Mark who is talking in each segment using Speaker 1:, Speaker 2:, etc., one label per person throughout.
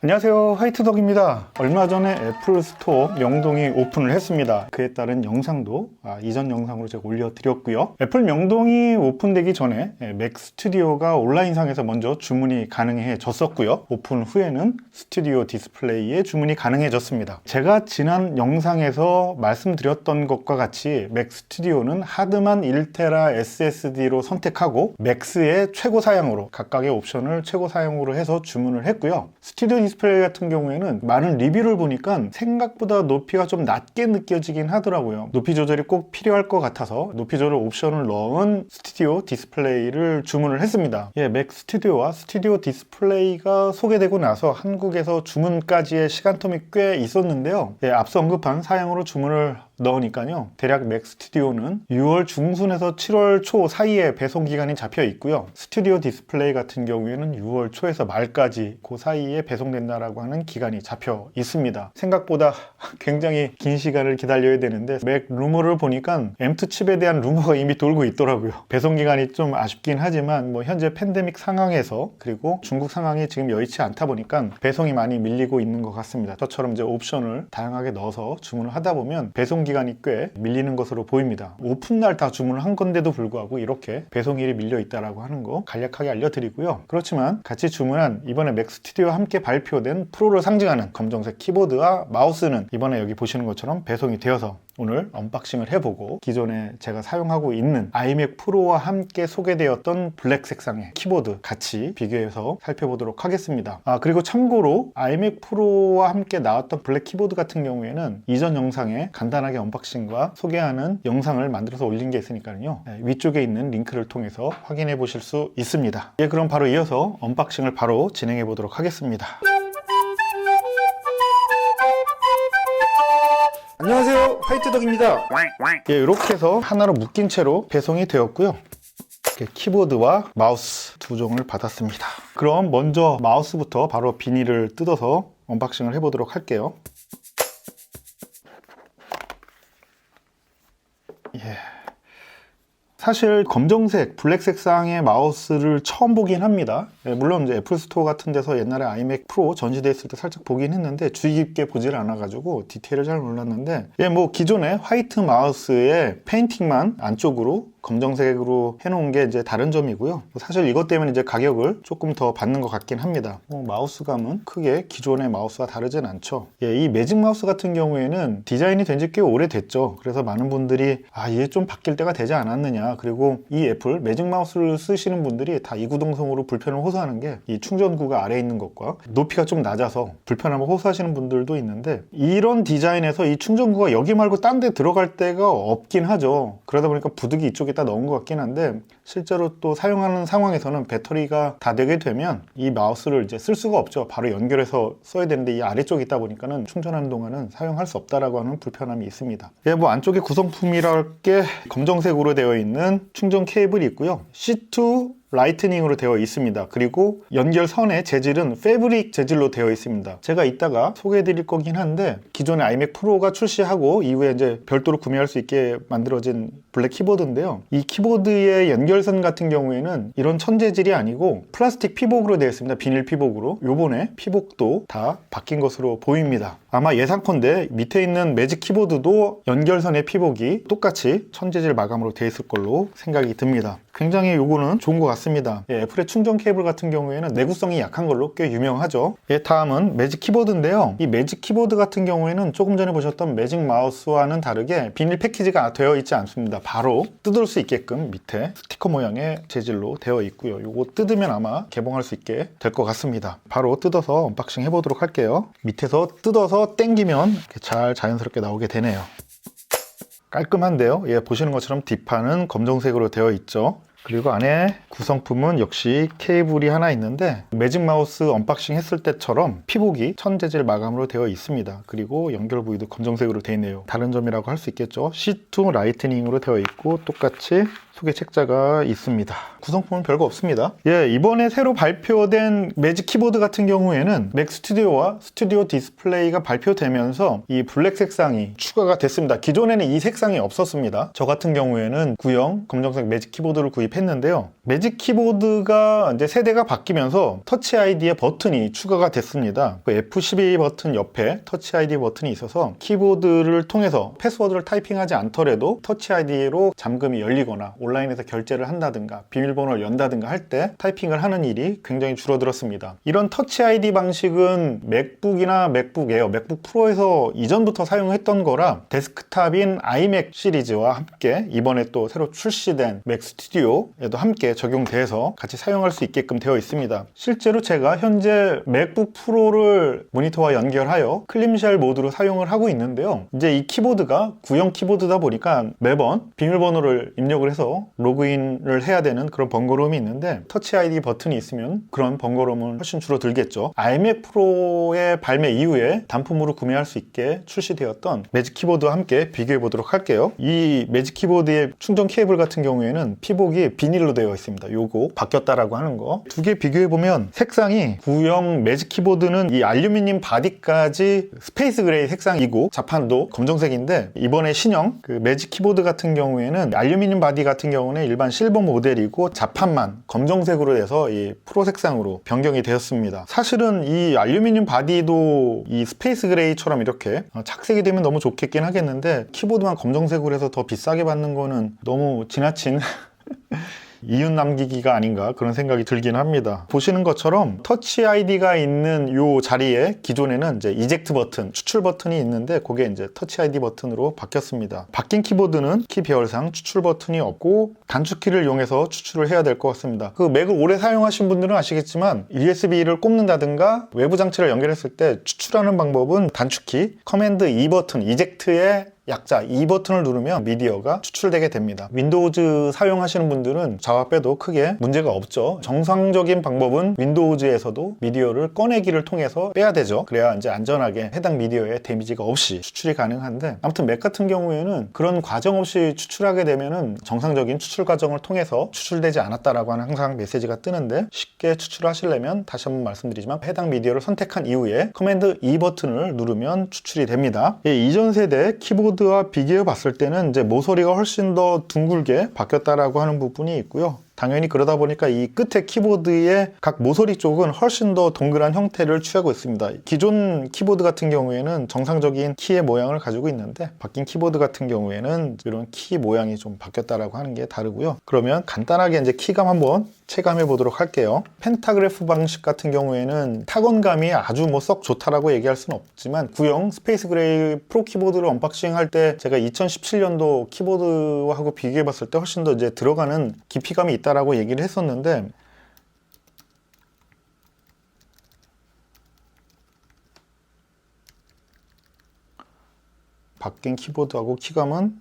Speaker 1: 안녕하세요, 화이트덕입니다. 얼마 전에 애플 스토어 명동이 오픈을 했습니다. 그에 따른 영상도 이전 영상으로 제가 올려드렸고요. 애플 명동이 오픈되기 전에 맥 스튜디오가 온라인상에서 먼저 주문이 가능해졌었고요. 오픈 후에는 스튜디오 디스플레이에 주문이 가능해졌습니다. 제가 지난 영상에서 말씀드렸던 것과 같이 맥 스튜디오는 하드만 1테라 SSD로 선택하고 맥스의 최고 사양으로 각각의 옵션을 최고 사양으로 해서 주문을 했고요. 스튜디오 디스플레이 같은 경우에는 많은 리뷰를 보니까 생각보다 높이가 좀 낮게 느껴지긴 하더라고요. 높이 조절이 꼭 필요할 것 같아서 높이 조절 옵션을 넣은 스튜디오 디스플레이를 주문을 했습니다. 맥 스튜디오와 스튜디오 디스플레이가 소개되고 나서 한국에서 주문까지의 시간텀이 꽤 있었는데요. 앞서 언급한 사양으로 주문을 넣으니까요, 대략 맥 스튜디오는 6월 중순에서 7월 초 사이에 배송 기간이 잡혀 있고요. 스튜디오 디스플레이 같은 경우에는 6월 초에서 말까지 그 사이에 배송된다라고 하는 기간이 잡혀 있습니다. 생각보다 굉장히 긴 시간을 기다려야 되는데, 맥 루머를 보니까 M2 칩에 대한 루머가 이미 돌고 있더라고요. 배송 기간이 좀 아쉽긴 하지만 현재 팬데믹 상황에서, 그리고 중국 상황이 지금 여의치 않다 보니까 배송이 많이 밀리고 있는 것 같습니다. 저처럼 이제 옵션을 다양하게 넣어서 주문을 하다 보면 배송 기간이 꽤 밀리는 것으로 보입니다. 오픈날 다 주문을 한 건데도 불구하고 이렇게 배송일이 밀려 있다라고 하는 거 간략하게 알려드리고요. 그렇지만 같이 주문한 이번에 맥 스튜디오와 함께 발표된 프로를 상징하는 검정색 키보드와 마우스는 이번에 여기 보시는 것처럼 배송이 되어서 오늘 언박싱을 해보고, 기존에 제가 사용하고 있는 아이맥 프로와 함께 소개되었던 블랙 색상의 키보드 같이 비교해서 살펴보도록 하겠습니다. 그리고 참고로 아이맥 프로와 함께 나왔던 블랙 키보드 같은 경우에는 이전 영상에 간단하게 언박싱과 소개하는 영상을 만들어서 올린 게 있으니까요, 위쪽에 있는 링크를 통해서 확인해 보실 수 있습니다. 그럼 바로 이어서 언박싱을 바로 진행해 보도록 하겠습니다. 안녕하세요, 화이트덕입니다. 이렇게 해서 하나로 묶인 채로 배송이 되었고요. 키보드와 마우스 두 종을 받았습니다. 그럼 먼저 마우스부터 바로 비닐을 뜯어서 언박싱을 해보도록 할게요. 사실 검정색, 블랙 색상의 마우스를 처음 보긴 합니다. 물론 이제 애플 스토어 같은 데서 옛날에 아이맥 프로 전시돼 있을 때 살짝 보긴 했는데 주의 깊게 보질 않아가지고 디테일을 잘 몰랐는데, 기존에 화이트 마우스에 페인팅만 안쪽으로 검정색으로 해놓은 게 이제 다른 점이고요. 사실 이것 때문에 이제 가격을 조금 더 받는 것 같긴 합니다. 마우스감은 크게 기존의 마우스와 다르진 않죠. 이 매직 마우스 같은 경우에는 디자인이 된 지 꽤 오래됐죠. 그래서 많은 분들이 이게 좀 바뀔 때가 되지 않았느냐, 그리고 이 애플 매직 마우스를 쓰시는 분들이 다 이구동성으로 불편을 호소하는 게 이 충전구가 아래에 있는 것과 높이가 좀 낮아서 불편함을 호소하시는 분들도 있는데, 이런 디자인에서 이 충전구가 여기 말고 딴 데 들어갈 데가 없긴 하죠. 그러다 보니까 부득이 이쪽에다 넣은 것 같긴 한데, 실제로 또 사용하는 상황에서는 배터리가 다 되게 되면 이 마우스를 이제 쓸 수가 없죠. 바로 연결해서 써야 되는데 이 아래쪽에 있다 보니까는 충전하는 동안은 사용할 수 없다라고 하는 불편함이 있습니다. 안쪽에 구성품이랄 게 검정색으로 되어 있는 충전 케이블이 있고요. C2 라이트닝으로 되어 있습니다. 그리고 연결선의 재질은 패브릭 재질로 되어 있습니다. 제가 이따가 소개해 드릴 거긴 한데, 기존의 아이맥 프로가 출시하고 이후에 이제 별도로 구매할 수 있게 만들어진 블랙 키보드인데요. 이 키보드의 연결선 같은 경우에는 이런 천재질이 아니고 플라스틱 피복으로 되어 있습니다. 비닐 피복으로. 요번에 피복도 다 바뀐 것으로 보입니다. 아마 예상컨대 밑에 있는 매직 키보드도 연결선의 피복이 똑같이 천재질 마감으로 되어 있을 걸로 생각이 듭니다. 굉장히 요거는 좋은 것 같습니다. 애플의 충전 케이블 같은 경우에는 내구성이 약한 걸로 꽤 유명하죠. 다음은 매직 키보드인데요. 이 매직 키보드 같은 경우에는 조금 전에 보셨던 매직 마우스와는 다르게 비닐 패키지가 되어 있지 않습니다. 바로 뜯을 수 있게끔 밑에 스티커 모양의 재질로 되어 있고요. 요거 뜯으면 아마 개봉할 수 있게 될 것 같습니다. 바로 뜯어서 언박싱 해보도록 할게요. 밑에서 뜯어서 당기면 이렇게 잘 자연스럽게 나오게 되네요. 깔끔한데요. 보시는 것처럼 뒷판은 검정색으로 되어 있죠. 그리고 안에 구성품은 역시 케이블이 하나 있는데, 매직 마우스 언박싱 했을 때처럼 피복이 천재질 마감으로 되어 있습니다. 그리고 연결 부위도 검정색으로 되어 있네요. 다른 점이라고 할 수 있겠죠. C2 라이트닝으로 되어 있고 똑같이 소개 책자가 있습니다. 구성품은 별거 없습니다. 이번에 새로 발표된 매직 키보드 같은 경우에는 맥 스튜디오와 스튜디오 디스플레이가 발표되면서 이 블랙 색상이 추가가 됐습니다. 기존에는 이 색상이 없었습니다. 저 같은 경우에는 구형 검정색 매직 키보드를 구입했는데요. 매직 키보드가 이제 세대가 바뀌면서 터치 아이디의 버튼이 추가가 됐습니다. 그 F12 버튼 옆에 터치 아이디 버튼이 있어서 키보드를 통해서 패스워드를 타이핑하지 않더라도 터치 아이디로 잠금이 열리거나 온라인에서 결제를 한다든가 비밀번호를 연다든가 할 때 타이핑을 하는 일이 굉장히 줄어들었습니다. 이런 터치 아이디 방식은 맥북이나 맥북 에어, 맥북 프로에서 이전부터 사용했던 거라 데스크탑인 아이맥 시리즈와 함께 이번에 또 새로 출시된 맥 스튜디오에도 함께 적용돼서 같이 사용할 수 있게끔 되어 있습니다. 실제로 제가 현재 맥북 프로를 모니터와 연결하여 클림쉘 모드로 사용을 하고 있는데요. 이제 이 키보드가 구형 키보드다 보니까 매번 비밀번호를 입력을 해서 로그인을 해야 되는 그런 번거로움이 있는데 터치 아이디 버튼이 있으면 그런 번거로움은 훨씬 줄어들겠죠. 아이맥 프로의 발매 이후에 단품으로 구매할 수 있게 출시되었던 매직 키보드와 함께 비교해 보도록 할게요. 이 매직 키보드의 충전 케이블 같은 경우에는 피복이 비닐로 되어 있습니다. 요거 바뀌었다라고 하는 거. 두 개 비교해 보면 색상이 구형 매직 키보드는 이 알루미늄 바디까지 스페이스 그레이 색상이고 자판도 검정색인데 이번에 신형 그 매직 키보드 같은 경우에는 알루미늄 바디 같은 경우는 일반 실버 모델이고 자판만 검정색으로 돼서 이 프로 색상으로 변경이 되었습니다. 사실은 이 알루미늄 바디도 이 스페이스 그레이처럼 이렇게 착색이 되면 너무 좋겠긴 하겠는데 키보드만 검정색으로 해서 더 비싸게 받는 거는 너무 지나친 이윤 남기기가 아닌가 그런 생각이 들긴 합니다. 보시는 것처럼 터치 아이디가 있는 요 자리에 기존에는 이제 이젝트 버튼, 추출 버튼이 있는데 그게 이제 터치 아이디 버튼으로 바뀌었습니다. 바뀐 키보드는 키 배열상 추출 버튼이 없고 단축키를 이용해서 추출을 해야 될 것 같습니다. 그 맥을 오래 사용하신 분들은 아시겠지만 USB를 꼽는다든가 외부 장치를 연결했을 때 추출하는 방법은 단축키, 커맨드 E 버튼, 이젝트의 약자 E 버튼을 누르면 미디어가 추출되게 됩니다. 윈도우즈 사용하시는 분들은 좌와 빼도 크게 문제가 없죠. 정상적인 방법은 윈도우즈에서도 미디어를 꺼내기를 통해서 빼야 되죠. 그래야 이제 안전하게 해당 미디어에 데미지가 없이 추출이 가능한데 아무튼 맥 같은 경우에는 그런 과정 없이 추출하게 되면은 정상적인 추출 과정을 통해서 추출되지 않았다라고 하는 항상 메시지가 뜨는데 쉽게 추출하시려면 다시 한번 말씀드리지만 해당 미디어를 선택한 이후에 커맨드 E 버튼을 누르면 추출이 됩니다. 이전 세대 키보드 와 비교해 봤을 때는 이제 모서리가 훨씬 더 둥글게 바뀌었다라고 하는 부분이 있고요. 당연히 그러다 보니까 이 끝에 키보드의 각 모서리 쪽은 훨씬 더 동그란 형태를 취하고 있습니다. 기존 키보드 같은 경우에는 정상적인 키의 모양을 가지고 있는데 바뀐 키보드 같은 경우에는 이런 키 모양이 좀 바뀌었다라고 하는 게 다르고요. 그러면 간단하게 이제 키감 한번 체감해 보도록 할게요. 펜타그래프 방식 같은 경우에는 타건감이 아주 뭐 썩 좋다라고 얘기할 수는 없지만 구형 스페이스 그레이 프로 키보드를 언박싱 할 때 제가 2017년도 키보드하고 비교해 봤을 때 훨씬 더 이제 들어가는 깊이감이 있다라고 얘기를 했었는데 바뀐 키보드하고 키감은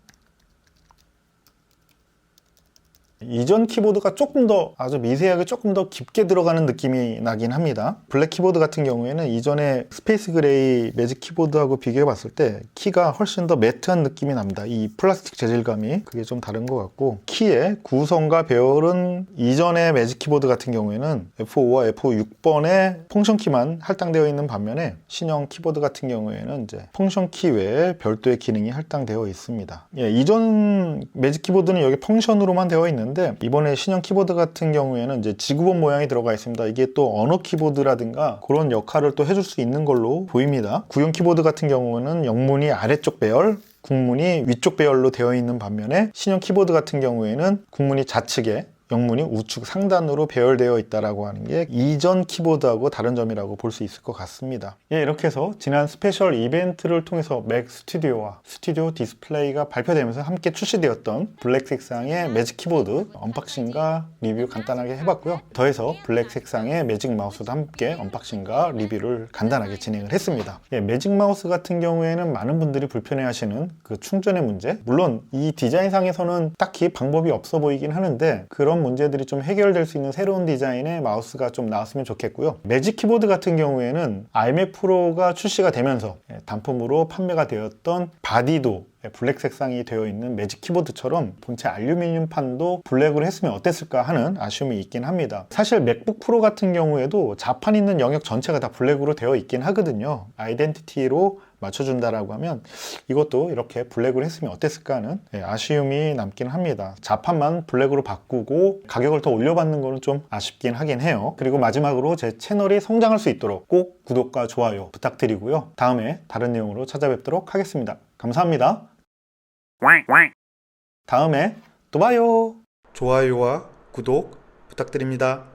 Speaker 1: 이전 키보드가 조금 더 아주 미세하게 조금 더 깊게 들어가는 느낌이 나긴 합니다. 블랙 키보드 같은 경우에는 이전에 스페이스 그레이 매직 키보드하고 비교해 봤을 때 키가 훨씬 더 매트한 느낌이 납니다. 이 플라스틱 재질감이 그게 좀 다른 것 같고 키의 구성과 배열은 이전의 매직 키보드 같은 경우에는 F5와 F6번의 펑션 키만 할당되어 있는 반면에 신형 키보드 같은 경우에는 이제 펑션 키 외에 별도의 기능이 할당되어 있습니다. 이전 매직 키보드는 여기 펑션으로만 되어 있는 이번에 신형 키보드 같은 경우에는 이제 지구본 모양이 들어가 있습니다. 이게 또 언어 키보드라든가 그런 역할을 또 해줄 수 있는 걸로 보입니다. 구형 키보드 같은 경우는 영문이 아래쪽 배열, 국문이 위쪽 배열로 되어 있는 반면에 신형 키보드 같은 경우에는 국문이 좌측에 영문이 우측 상단으로 배열되어 있다라고 하는 게 이전 키보드하고 다른 점이라고 볼 수 있을 것 같습니다. 이렇게 해서 지난 스페셜 이벤트를 통해서 맥 스튜디오와 스튜디오 디스플레이가 발표되면서 함께 출시되었던 블랙 색상의 매직 키보드 언박싱과 리뷰 간단하게 해봤고요. 더해서 블랙 색상의 매직 마우스도 함께 언박싱과 리뷰를 간단하게 진행을 했습니다. 매직 마우스 같은 경우에는 많은 분들이 불편해하시는 그 충전의 문제, 물론 이 디자인상에서는 딱히 방법이 없어 보이긴 하는데 그런 문제들이 좀 해결될 수 있는 새로운 디자인의 마우스가 좀 나왔으면 좋겠고요. 매직 키보드 같은 경우에는 아이맥 프로가 출시가 되면서 단품으로 판매가 되었던 바디도 블랙 색상이 되어 있는 매직 키보드처럼 본체 알루미늄 판도 블랙으로 했으면 어땠을까 하는 아쉬움이 있긴 합니다. 사실 맥북 프로 같은 경우에도 자판 있는 영역 전체가 다 블랙으로 되어 있긴 하거든요. 아이덴티티로 맞춰준다라고 하면 이것도 이렇게 블랙으로 했으면 어땠을까 하는 아쉬움이 남긴 합니다. 자판만 블랙으로 바꾸고 가격을 더 올려받는 거는 좀 아쉽긴 하긴 해요. 그리고 마지막으로 제 채널이 성장할 수 있도록 꼭 구독과 좋아요 부탁드리고요. 다음에 다른 내용으로 찾아뵙도록 하겠습니다. 감사합니다. 다음에 또 봐요. 좋아요와 구독 부탁드립니다.